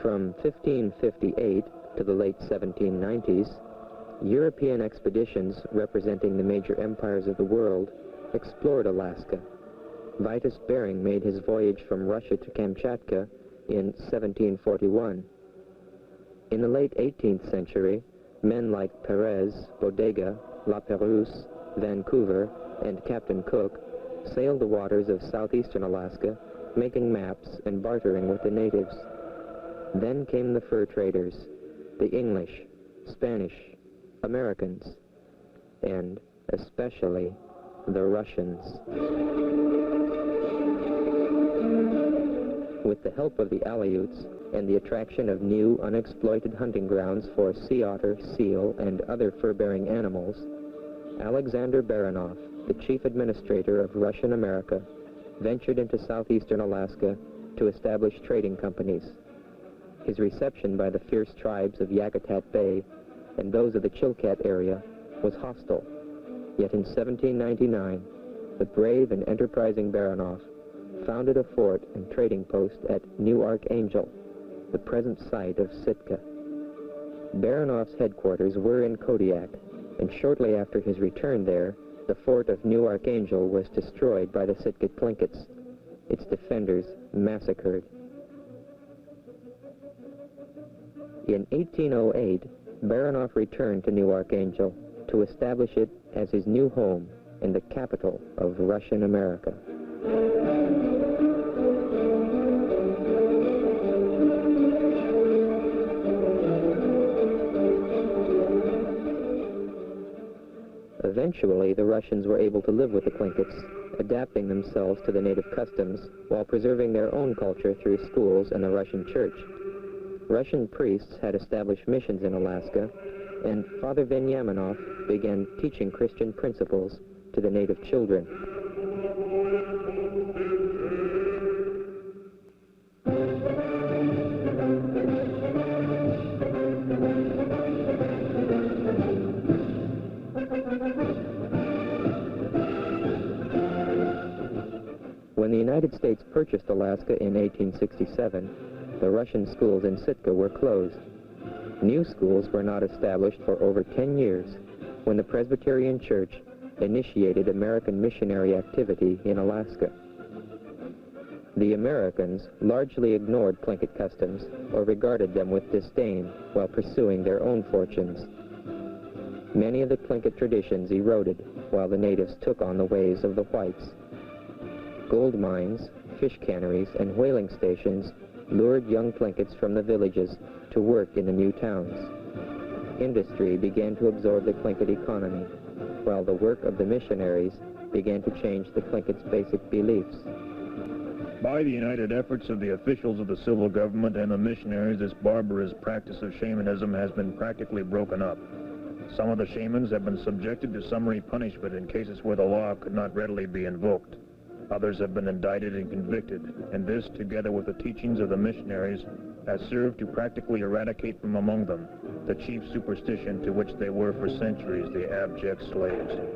From 1558 to the late 1790s, European expeditions representing the major empires of the world explored Alaska. Vitus Bering made his voyage from Russia to Kamchatka in 1741. In the late 18th century, men like Perez, Bodega, La Perouse, Vancouver, and Captain Cook sailed the waters of southeastern Alaska, making maps and bartering with the natives. Then came the fur traders, the English, Spanish, Americans, and especially the Russians. With the help of the Aleuts and the attraction of new unexploited hunting grounds for sea otter, seal, and other fur-bearing animals, Alexander Baranov, the chief administrator of Russian America, ventured into southeastern Alaska to establish trading companies. His reception by the fierce tribes of Yakutat Bay and those of the Chilkat area was hostile. Yet in 1799, the brave and enterprising Baranov founded a fort and trading post at New Archangel, the present site of Sitka. Baranov's headquarters were in Kodiak, and shortly after his return there, the fort of New Archangel was destroyed by the Sitka Tlinkits, its defenders massacred. In 1808, Baranov returned to New Archangel to establish it as his new home and the capital of Russian America. Eventually, the Russians were able to live with the Tlinkits, adapting themselves to the native customs while preserving their own culture through schools and the Russian church. Russian priests had established missions in Alaska, and Father Veniaminov began teaching Christian principles to the native children. When the United States purchased Alaska in 1867, the Russian schools in Sitka were closed. New schools were not established for over 10 years when the Presbyterian Church initiated American missionary activity in Alaska. The Americans largely ignored Tlingit customs or regarded them with disdain while pursuing their own fortunes. Many of the Tlingit traditions eroded while the natives took on the ways of the whites. Gold mines, fish canneries, and whaling stations lured young Tlinkits from the villages to work in the new towns. Industry began to absorb the Tlingit economy, while the work of the missionaries began to change the Tlinkits' basic beliefs. By the united efforts of the officials of the civil government and the missionaries, this barbarous practice of shamanism has been practically broken up. Some of the shamans have been subjected to summary punishment in cases where the law could not readily be invoked. Others have been indicted and convicted, and this, together with the teachings of the missionaries, has served to practically eradicate from among them the chief superstition to which they were for centuries the abject slaves.